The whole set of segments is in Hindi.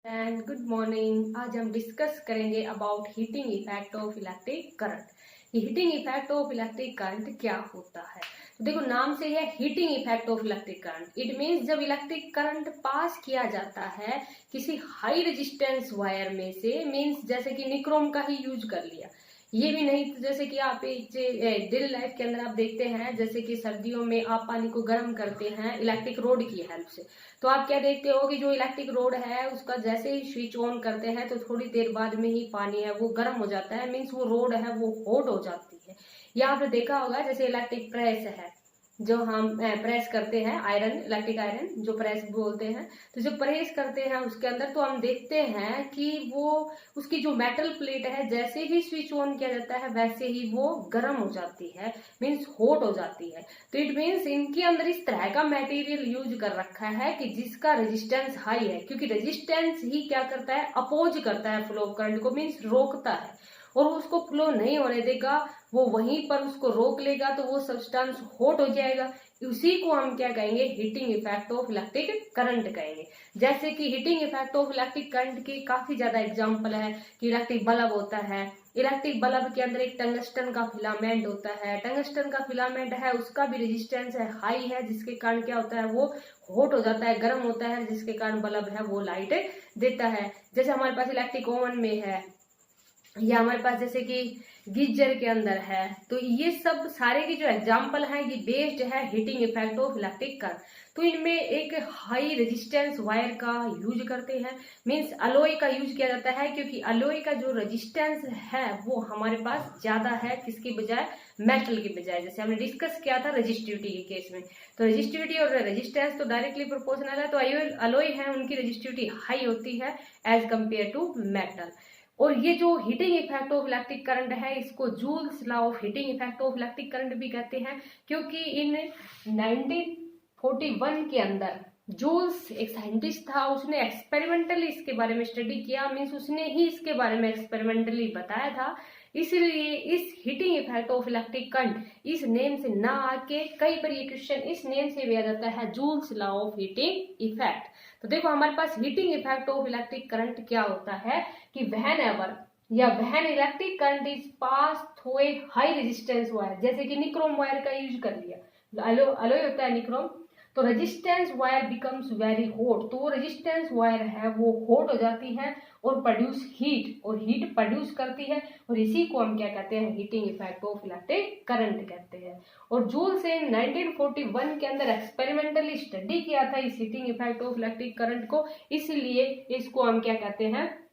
And good morning. आज हम डिस्कस करेंगे about heating effect of electric current. Heating effect of electric current क्या होता है? तो देखो, नाम से है heating effect of electric current. It means जब इलेक्ट्रिक करंट पास किया जाता है किसी हाई रेजिस्टेंस वायर में से, मींस जैसे कि निक्रोम का ही यूज कर लिया, ये भी नहीं तो जैसे कि आप डेली लाइफ के अंदर आप देखते हैं, जैसे कि सर्दियों में आप पानी को गर्म करते हैं इलेक्ट्रिक रोड की हेल्प से। तो आप क्या देखते हो कि जो इलेक्ट्रिक रोड है उसका जैसे ही स्विच ऑन करते हैं तो थोड़ी देर बाद में ही पानी है वो गर्म हो जाता है, मीन्स वो रोड है वो हॉट हो जाती है। या आपने देखा होगा जैसे इलेक्ट्रिक प्रेस है, जो हम प्रेस करते हैं, आयरन, इलेक्ट्रिक आयरन जो प्रेस बोलते हैं, तो जो प्रेस करते हैं उसके अंदर तो हम देखते हैं कि वो उसकी जो मेटल प्लेट है जैसे ही स्विच ऑन किया जाता है वैसे ही वो गर्म हो जाती है, मीन्स हॉट हो जाती है। तो इट मीन्स इनके अंदर इस तरह का मटेरियल यूज कर रखा है कि जिसका रेजिस्टेंस हाई है, क्योंकि रेजिस्टेंस ही क्या करता है, अपोज करता है फ्लो ऑफ करंट को, मीन्स रोकता है और उसको फ्लो नहीं होने देगा, वो वहीं पर उसको रोक लेगा तो वो सब्सटेंस हॉट हो जाएगा। उसी को हम क्या कहेंगे, heating effect of electric current कहेंगे। जैसे कि heating effect of electric current के काफी ज्यादा एग्जांपल है कि इलेक्ट्रिक बल्ब होता है। इलेक्ट्रिक बल्ब के अंदर एक टंगस्टन का फिलामेंट होता है, टंगस्टन का फिलामेंट है उसका भी रेजिस्टेंस है हाई है, जिसके कारण क्या होता है वो हॉट हो जाता है, गर्म होता है, जिसके कारण बल्ब है वो लाइट देता है। जैसे हमारे पास इलेक्ट्रिक ओवन में है, या हमारे पास जैसे कि गीजर के अंदर है, तो ये सब सारे के जो एग्जाम्पल हैं ये बेस्ड है heating effect of electric current. तो इनमें एक हाई रेजिस्टेंस वायर का यूज करते हैं, मींस अलॉय का यूज किया जाता है, क्योंकि अलॉय का जो रेजिस्टेंस है वो हमारे पास ज्यादा है किसके बजाय, मेटल के बजाय। जैसे हमने डिस्कस किया था रेजिस्टिविटी के केस में, तो रेजिस्टिविटी और रेजिस्टेंस तो डायरेक्टली प्रोपोर्शनल है, तो अलॉय है उनकी रेजिस्टिविटी हाई होती है एज कंपेयर टू मेटल। और ये जो heating effect of electric current है इसको joules law of heating effect of electric current भी कहते हैं, क्योंकि इन 1941 के अंदर जूल्स एक साइंटिस्ट था, उसने एक्सपेरिमेंटली इसके बारे में स्टडी किया, मीन्स उसने ही इसके बारे में एक्सपेरिमेंटली बताया था। इसलिए इस heating effect of electric current इस नेम से ना आके कई बार ये क्वेश्चन इस नेम से भी आ जाता है, Joule's law of heating effect. तो देखो हमारे पास heating effect of electric current क्या होता है कि वहन एवर या when electric current is pass through a high resistance wire, जैसे कि निक्रोम वायर का यूज कर लिया, अलॉय होता है निक्रोम, तो resistance wire becomes very hot, तो वो रेजिस्टेंस वायर है वो हॉट हो जाती है और प्रोड्यूस हीट, और हीट प्रोड्यूस करती है, और इसी को हम क्या कहते हैं, heating effect of electric current कहते हैं। और जूल से 1941 के अंदर एक्सपेरिमेंटली स्टडी किया था इस heating effect of electric current को, इसलिए इसको हम क्या कहते हैं,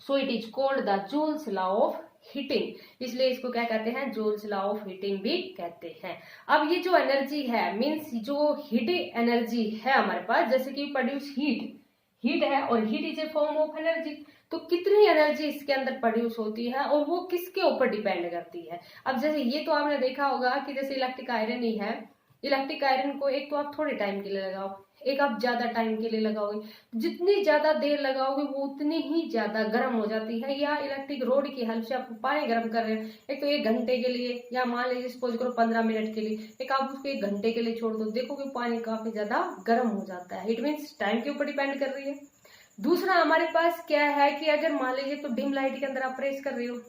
so it is called the joules law of heating, इसलिए इसको क्या कहते हैं, जूल्स लॉ ऑफ हीटिंग भी कहते हैं। अब ये जो एनर्जी है, मींस जो हीटिंग एनर्जी है हमारे पास, जैसे कि प्रोड्यूस हीट है, और heat is a form of energy, तो कितनी एनर्जी इसके अंदर प्रोड्यूस होती है और वो किसके ऊपर डिपेंड करती है। अब जैसे ये तो आपने देखा होगा कि जैसे इलेक्ट्रिक आयरन ही है, इलेक्ट्रिक आयरन को एक तो आप थोड़े टाइम के लिए लगाओ, एक आप ज्यादा टाइम के लिए लगाओगे, जितनी ज्यादा देर लगाओगे वो उतनी ही ज्यादा गर्म हो जाती है। या इलेक्ट्रिक रोड की हेल्प से आप पानी गर्म कर रहे हैं, एक तो 1 घंटे के लिए, या मान लीजिए सपोज करो 15 मिनट के लिए, एक आप उसको 1 घंटे के लिए छोड़ दो, देखोगे पानी काफी ज्यादा गर्म हो जाता है। इट मीन्स टाइम के ऊपर डिपेंड कर रही है। दूसरा हमारे पास क्या है कि अगर मान लीजिए तो डिम लाइट के अंदर आप प्रेस कर रहे हो,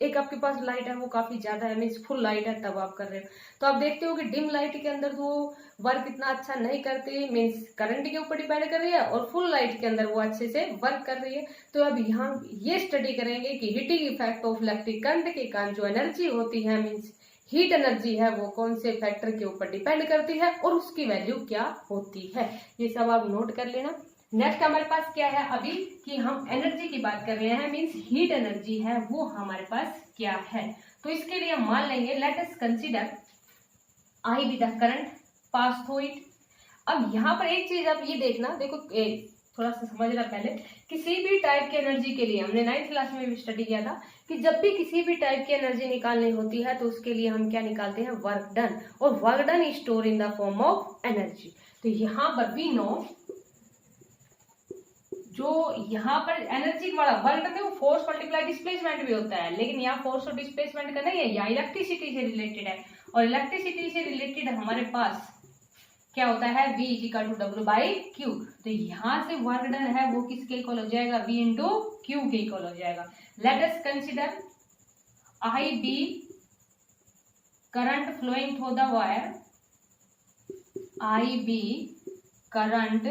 एक आपके पास लाइट है वो काफी ज्यादा है, मीन्स फुल लाइट है तब आप कर रहे हो, तो आप देखते हो कि डिम लाइट के अंदर वो वर्क इतना अच्छा नहीं करती, मीन्स करंट के ऊपर डिपेंड कर रही है, और फुल लाइट के अंदर वो अच्छे से वर्क कर रही है। तो अब यहाँ ये स्टडी करेंगे कि heating effect of electric current के कारण जो एनर्जी होती है, मीन्स हीट एनर्जी है, वो कौन से फैक्टर के ऊपर डिपेंड करती है और उसकी वैल्यू क्या होती है, ये सब आप नोट कर लेना। नेक्स्ट हमारे पास क्या है अभी कि हम एनर्जी की बात कर रहे हैं, मींस हीट एनर्जी है वो हमारे पास क्या है। तो इसके लिए हम मान लेंगे, let us consider I be the current pass through it. अब यहाँ पर एक चीज आप ये देखना, देखो थोड़ा सा समझना पहले, किसी भी टाइप की एनर्जी के लिए हमने 9th क्लास में भी स्टडी किया था कि जब भी किसी भी टाइप की एनर्जी निकालनी होती है तो उसके लिए हम क्या निकालते हैं, वर्क डन, और work done is store in the form of energy. तो यहाँ पर वी नो जो यहाँ पर एनर्जी वाला वर्क करते हैं वो फोर्स मल्टीप्लाई डिस्प्लेसमेंट भी होता है, लेकिन यहाँ फोर्स और डिस्प्लेसमेंट का नहीं है, यहाँ इलेक्ट्रिसिटी से रिलेटेड है, और इलेक्ट्रिसिटी से रिलेटेड हमारे पास क्या होता है, V is equal to W by Q. तो यहाँ से वर्क डन है वो किसके इक्वल हो जाएगा, V इंटू क्यू के इक्वल हो जाएगा। Let us consider I be current flowing through the wire, I be current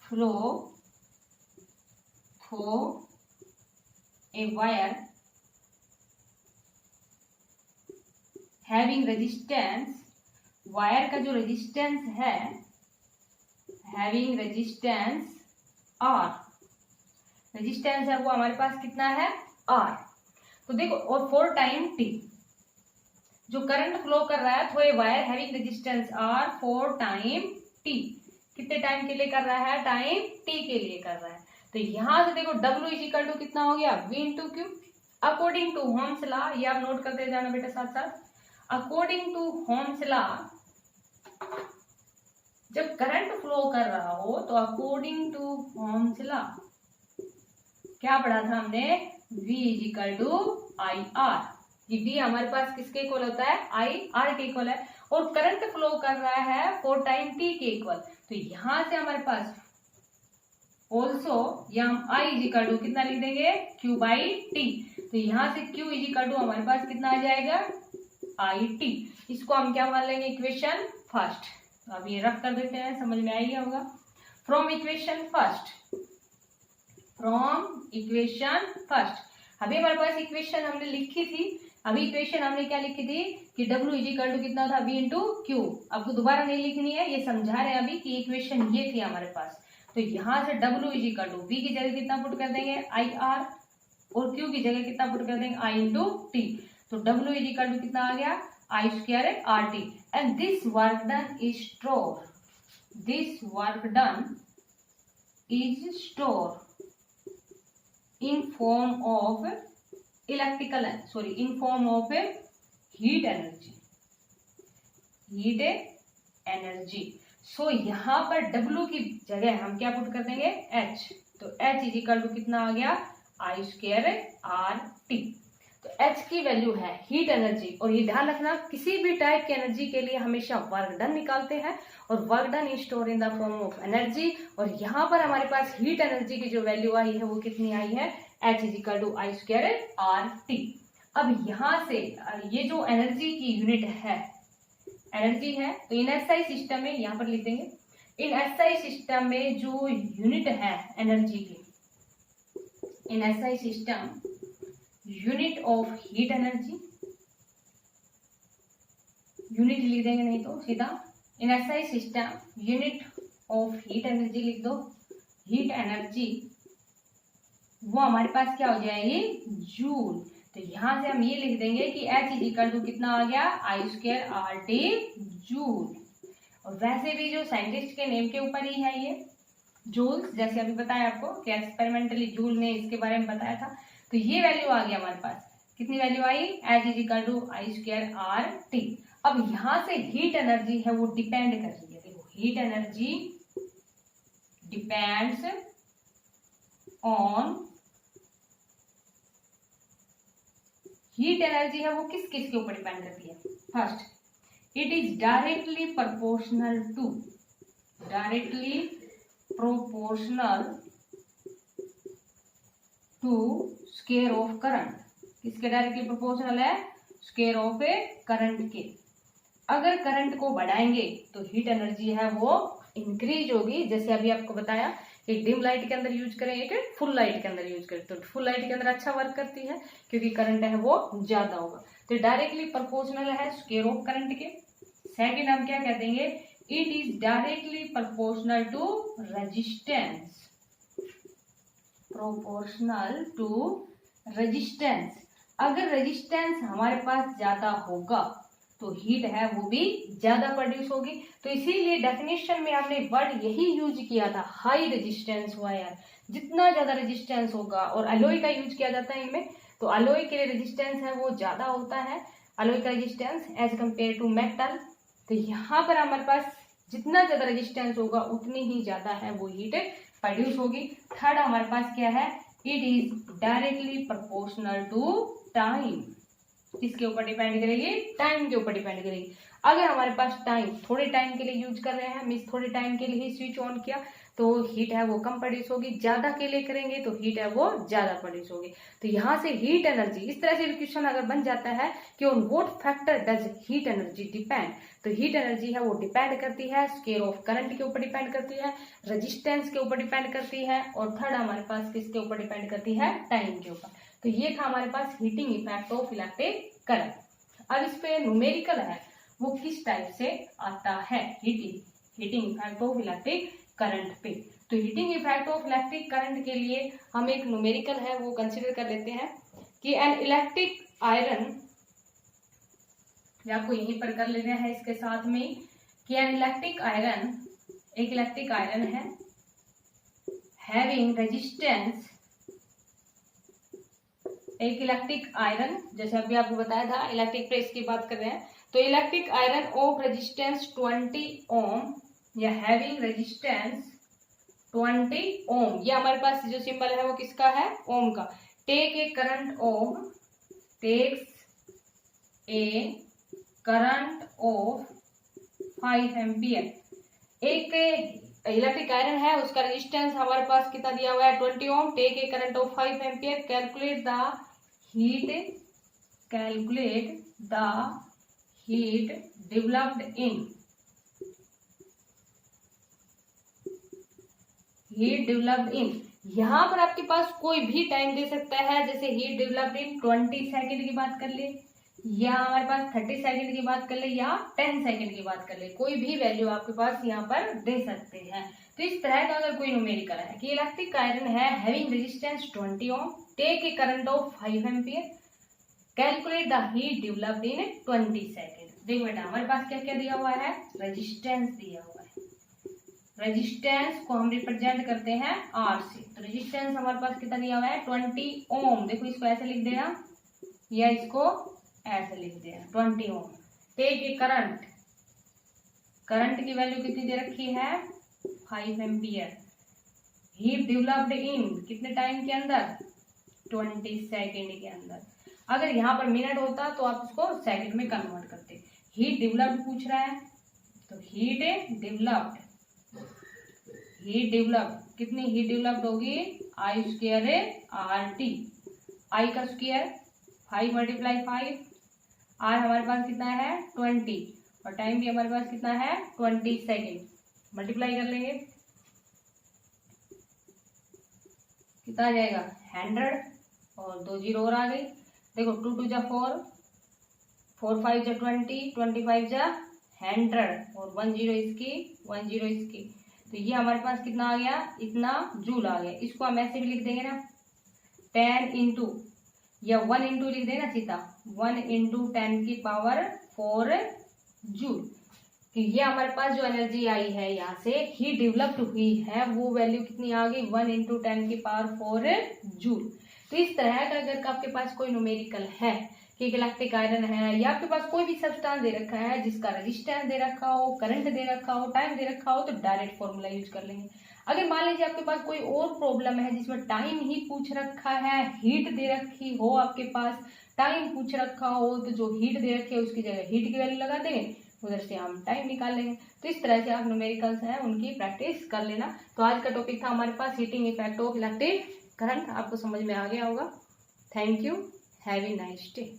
flow through a wire having resistance, wire का जो रेजिस्टेंस है, हैविंग रेजिस्टेंस आर, रेजिस्टेंस है वो हमारे पास कितना है, आर। तो देखो, और फॉर टाइम टी, जो करंट फ्लो कर रहा है through a wire having resistance R for time T, कितने टाइम के लिए कर रहा है, टाइम टी के लिए कर रहा है। तो यहां से देखो W इज इक्वल टू कितना हो गया, V into Q. According to Ohm's law, ये आप नोट करते जाना बेटा साथ साथ, अकॉर्डिंग टू होम्स लॉ, जब करंट फ्लो कर रहा हो तो अकॉर्डिंग टू होम्स लॉ क्या पढ़ा था हमने, V is equal to I R. ये V हमारे पास किसके इक्वल होता है, आई आर के इक्वल है, और करंट फ्लो कर रहा है फॉर टाइम टी के इक्वल। तो यहां से हमारे पास ऑल्सो या हम I इज इक्वल टू कितना लिख देंगे, Q बाई टी। तो यहां से Q इज इक्वल टू हमारे पास कितना आ जाएगा, आई टी। इसको हम क्या मान लेंगे, इक्वेशन फर्स्ट। तो अब ये रफ कर देते हैं, समझ में आ गया होगा। From equation first, from equation first, अभी हमारे पास इक्वेशन हमने लिखी थी, अभी इक्वेशन हमने क्या लिखी थी कि W इज इक्वल टू कितना था, V इंटू क्यू। आपको दोबारा नहीं लिखनी है, ये समझा रहे हैं अभी कि इक्वेशन ये थी हमारे पास। तो यहां से W is equal to V की जगह कितना पुट कर देंगे, आई आर, और Q की जगह कितना पुट कर देंगे, I इंटू टी। तो W इज इक्वल टू कितना आ गया, I square R T. And this work done is store, this work done is store in form of electrical, sorry, in form of heat energy, heat energy। सो यहाँ पर W की जगह हम क्या पुट कर देंगे, H। तो H इज इक्वल टू कितना आ गया, I स्क्वायर आर टी। तो H की वैल्यू है हीट एनर्जी, और ये ध्यान रखना किसी भी टाइप की एनर्जी के लिए हमेशा वर्क डन निकालते हैं, और work done is store in the form of energy. और यहाँ पर हमारे पास हीट एनर्जी की जो वैल्यू आई है वो कितनी आई है, H is equal to I square R T. अब यहाँ से ये जो एनर्जी की यूनिट है, एनर्जी है, तो इन एसआई सिस्टम में यहाँ पर लिख देंगे, इन एसआई सिस्टम में जो यूनिट है एनर्जी की, in SI system unit of heat energy, unit लिख देंगे नहीं तो सीधा, in SI system unit of heat energy लिख दो, हीट एनर्जी वो हमारे पास क्या हो जाएगी, जूल। तो यहां से हम ये लिख देंगे कि H इज इक्वल टू कितना आ गया, आई स्क्वायर आर टी जूल। और वैसे भी जो साइंटिस्ट के नेम के ऊपर ही है ये जूल्स, जैसे अभी बताया आपको कि एक्सपेरिमेंटली जूल ने इसके बारे में बताया था। तो ये वैल्यू आ गई हमारे पास, कितनी वैल्यू आई, H is equal to I square R T. अब यहां से हीट एनर्जी है वो डिपेंड कर रही है, देखो heat energy depends on, heat energy है वो किस किस के ऊपर डिपेंड करती है, first it is directly proportional to, directly proportional to square of current. किसके डायरेक्टली प्रोपोर्शनल है, स्क्वायर ऑफ ए करंट के। अगर करंट को बढ़ाएंगे तो हीट एनर्जी है वो इंक्रीज होगी, जैसे अभी आपको बताया एक डिम लाइट के अंदर यूज करें, एक फुल लाइट के अंदर यूज करें, तो फुल लाइट के अंदर अच्छा वर्क करती है क्योंकि करंट है वो ज्यादा होगा। तो डायरेक्टली प्रोपोर्शनल है स्क्वायर ऑफ करंट के। सेकंड हम क्या कह देंगे, it is directly proportional to resistance, proportional to resistance. अगर रेजिस्टेंस हमारे पास ज्यादा होगा तो हीट है वो भी ज्यादा प्रोड्यूस होगी। तो इसीलिए डेफिनेशन में हमने वर्ड यही यूज किया था, हाई रेजिस्टेंस वायर। जितना ज्यादा रेजिस्टेंस होगा, और अलॉय का यूज किया जाता है इनमें, तो अलॉय के लिए रेजिस्टेंस है वो ज्यादा होता है, अलॉय का resistance as compare to metal. तो यहाँ पर हमारे पास जितना ज्यादा रेजिस्टेंस होगा उतनी ही ज्यादा है वो हीट प्रोड्यूस होगी। थर्ड हमारे पास क्या है, it is directly proportional to time. किसके ऊपर डिपेंड करेगी, टाइम के ऊपर डिपेंड करेगी। अगर हमारे पास टाइम थोड़े टाइम के लिए यूज कर रहे हैं, मीन्स थोड़े टाइम के लिए ही स्विच ऑन किया, तो हीट है वो कम प्रोड्यूस होगी। ज्यादा के लिए करेंगे तो हीट है वो ज्यादा प्रोड्यूस होगी। तो यहाँ से हीट एनर्जी, इस तरह से क्वेश्चन अगर बन जाता है कि on what factor does heat energy depend, तो हीट एनर्जी है वो डिपेंड करती है स्केल ऑफ करंट के ऊपर डिपेंड करती है, रेजिस्टेंस के ऊपर डिपेंड करती है, और थर्ड हमारे पास किसके ऊपर डिपेंड करती है, टाइम के ऊपर। तो ये था हमारे पास heating effect of electric current. अब इस पे न्यूमेरिकल है वो किस टाइप से आता है, heating effect of electric current पे। तो heating effect of electric current के लिए हम एक न्यूमेरिकल है वो कंसिडर कर लेते हैं कि एन इलेक्ट्रिक आयरन, आपको यहीं पर कर लेना है इसके साथ में, कि एन इलेक्ट्रिक आयरन, एक इलेक्ट्रिक आयरन है हैविंग रेजिस्टेंस, एक इलेक्ट्रिक आयरन, जैसे अभी आपको बताया था इलेक्ट्रिक प्रेस की बात कर रहे हैं, तो इलेक्ट्रिक आयरन ऑफ रेजिस्टेंस 20 ओम या हैविंग रेजिस्टेंस 20 ओम, ये हमारे पास जो सिंबल है वो किसका है, ओम का। Take a current of, takes a current of 5 ampere, एक इलेक्ट्रिक आयरन है उसका रेजिस्टेंस हमारे पास कितना दिया हुआ है 20 ohm, take a current of 5 ampere, calculate the heat, calculate the heat developed in, heat developed in, यहाँ पर आपके पास कोई भी टाइम दे सकता है, जैसे हीट डेवलप्ड इन 20 सेकेंड की बात कर ले, या हमारे पास 30 सेकेंड की बात कर ले, या 10 सेकेंड की बात कर ले, कोई भी वैल्यू आपके पास यहाँ पर दे सकते हैं। तो इस तरह का अगर कोई न्यूमेरिकल है कि इलेक्ट्रिक आयरन है having resistance 20 ohm, take a current of 5 ampere, calculate the heat developed in 20 second. देखो बेटा हमारे पास क्या क्या दिया हुआ है, रेजिस्टेंस दिया हुआ है, रेजिस्टेंस को हम रिप्रेजेंट करते हैं आर से, तो रेजिस्टेंस हमारे पास कितना दिया हुआ है 20 ओम, देखो इसको ऐसे लिख देना या इसको ऐसे लिख देना 20 ohm. Take a current, current की वैल्यू कितनी दे रखी है 5 एम्पियर, हीट डेवलप्ड इन कितने टाइम के अंदर 20 सेकेंड के अंदर। अगर यहाँ पर मिनट होता तो आप इसको सेकंड में कन्वर्ट करते। हीट डेवलप्ड पूछ रहा है तो हीट डेवलप्ड, हीट डेवलप्ड कितनी हीट डेवलप्ड होगी, आई स्क्वायर आर टी, आई का स्क्वायर 5 मल्टीप्लाई 5, आर हमारे पास कितना है 20, और टाइम भी हमारे पास कितना है 20 सेकेंड, मल्टीप्लाई कर लेंगे कितना आ जाएगा 100, और 2 जीरो और आ गई। देखो 2 2 जा 4, 4 5 जा 20, 25 जा 100, और 1 जीरो इसकी 1 जीरो इसकी, तो ये हमारे पास कितना आ गया, इतना जूल आ गया। इसको हम ऐसे भी लिख देंगे ना 10 इंटू या 1 इंटू लिख देना सीधा, 1 इंटू 10 की पावर 4 जूल। तो ये हमारे पास जो एनर्जी आई है यहाँ से हीट डेवलप्ड हुई है वो वैल्यू कितनी आ गई 1 इंटू 10 की पावर 4 जूल। तो इस तरह का अगर आपके पास कोई न्यूमेरिकल है कि इलेक्ट्रिक आयरन है या आपके पास कोई भी सब्सटेंस दे रखा है जिसका रेजिस्टेंस दे रखा हो, करंट दे रखा हो, टाइम दे रखा हो, तो डायरेक्ट फॉर्मूला यूज कर लेंगे। अगर मान लीजिए आपके पास कोई और प्रॉब्लम है जिसमें टाइम ही पूछ रखा है, हीट दे रखी हो, आपके पास टाइम पूछ रखा हो, तो जो हीट दे रखी है उसकी जगह हीट की वैल्यू लगा देंगे, उधर से हम टाइम निकाल लेंगे। तो इस तरह से आप न्यूमेरिकल्स हैं उनकी प्रैक्टिस कर लेना। तो आज का टॉपिक था हमारे पास heating effect of electric current, आपको समझ में आ गया होगा। Thank you, have a nice day.